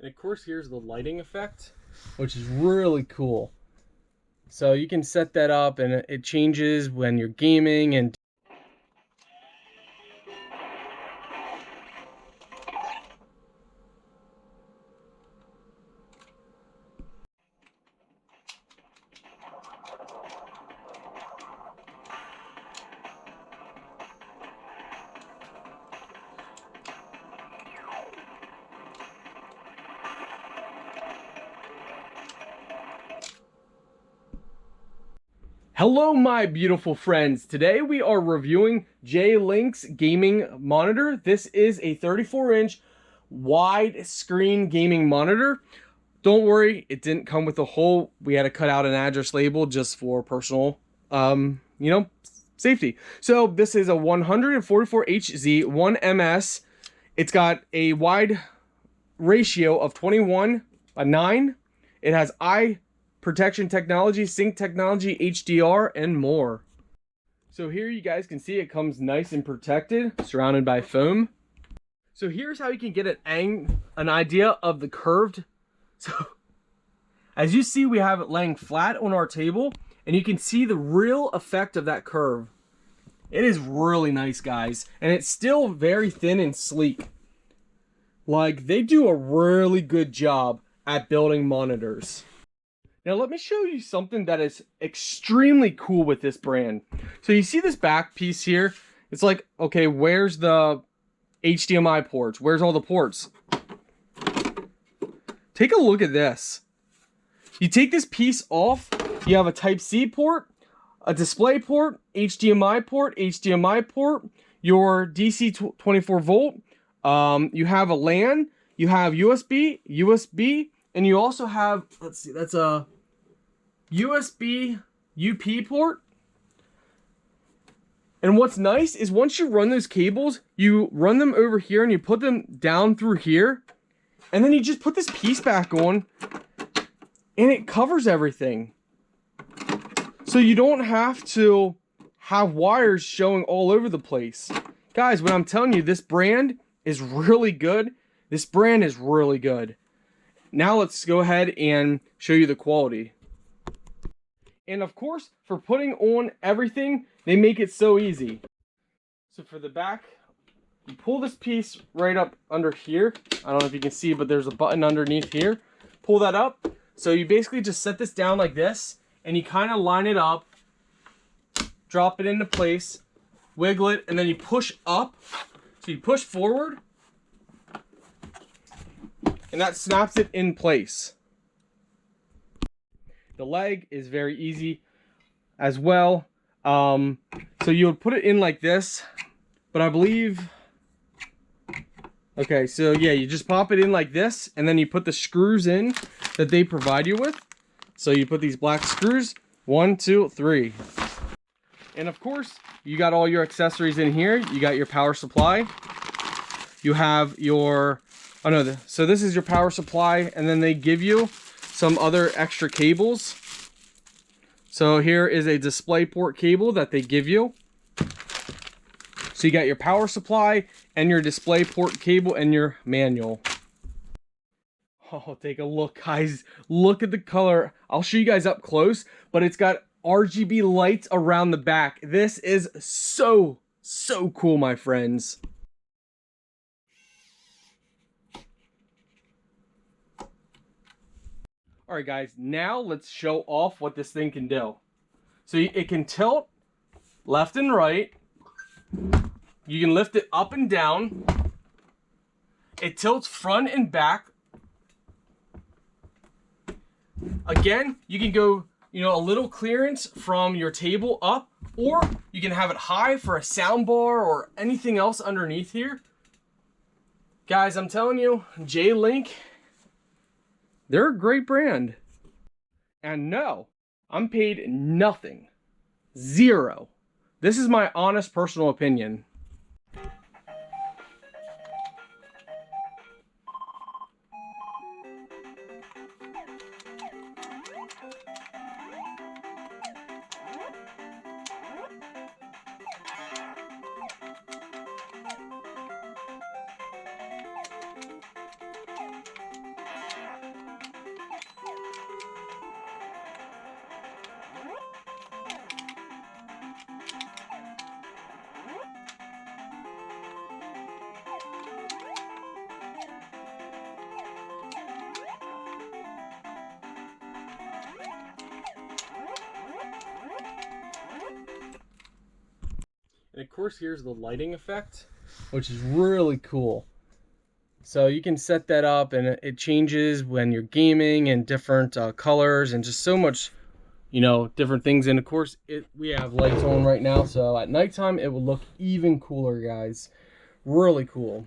And of course, here's the lighting effect, which is really cool. So you can set that up and it changes when you're gaming and hello, my beautiful friends. Today we are reviewing Jlink's gaming monitor. This is a 34-inch widescreen gaming monitor. Don't worry, it didn't come with a hole. We had to cut out an address label just for personal, safety. So this is a 144Hz 1MS. It's got a wide ratio of 21:9. It has eye protection technology, sync technology, HDR, and more. So here you guys can see it comes nice and protected, surrounded by foam. So here's how you can get an idea of the curved. So as you see, we have it laying flat on our table, and you can see the real effect of that curve. It is really nice, guys, and it's still very thin and sleek. Like, they do a really good job at building monitors. Now let me show you something that is extremely cool with this brand. So you see this back piece here? It's like, okay, where's the HDMI ports? Where's all the ports? Take a look at this. You take this piece off, you have a Type-C port, a display port, HDMI port, your DC 24 volt, you have a LAN, you have USB, and you also have, let's see, that's a USB UP port. And what's nice is once you run those cables, you run them over here and you put them down through here. And then you just put this piece back on and it covers everything. So you don't have to have wires showing all over the place. Guys, what I'm telling you, this brand is really good. This brand is really good. Now let's go ahead and show you the quality. And of course, for putting on everything, they make it so easy. So for the back, you pull this piece right up under here. I don't know if you can see, but there's a button underneath here. Pull that up. So you basically just set this down like this, and you kind of line it up, drop it into place, wiggle it, and then you push up. So you push forward, and that snaps it in place. The leg is very easy as well. So you would put it in like this, but I believe, okay, so yeah, you just pop it in like this, and then you put the screws in that they provide you with. So you put these black screws, 1, 2, 3. And of course, you got all your accessories in here. You got your power supply. You have your, oh no, so this is your power supply, and then they give you some other extra cables. So here is a display port cable that they give you. So you got your power supply and your display port cable and your manual. Oh, take a look, guys. Look at the color. I'll show you guys up close, but it's got RGB lights around the back. This is so cool, my friends. Alright guys, now let's show off what this thing can do. So it can tilt left and right. You can lift it up and down. It tilts front and back. Again, you can go, a little clearance from your table up, or you can have it high for a sound bar or anything else underneath here. Guys, I'm telling you, Jlink, they're a great brand. And no, I'm paid nothing. Zero. This is my honest personal opinion. And of course, here's the lighting effect, which is really cool. So you can set that up, and it changes when you're gaming, and different colors, and just so much, you know, different things. And of course, we have lights on right now, so at nighttime it will look even cooler, guys. Really cool.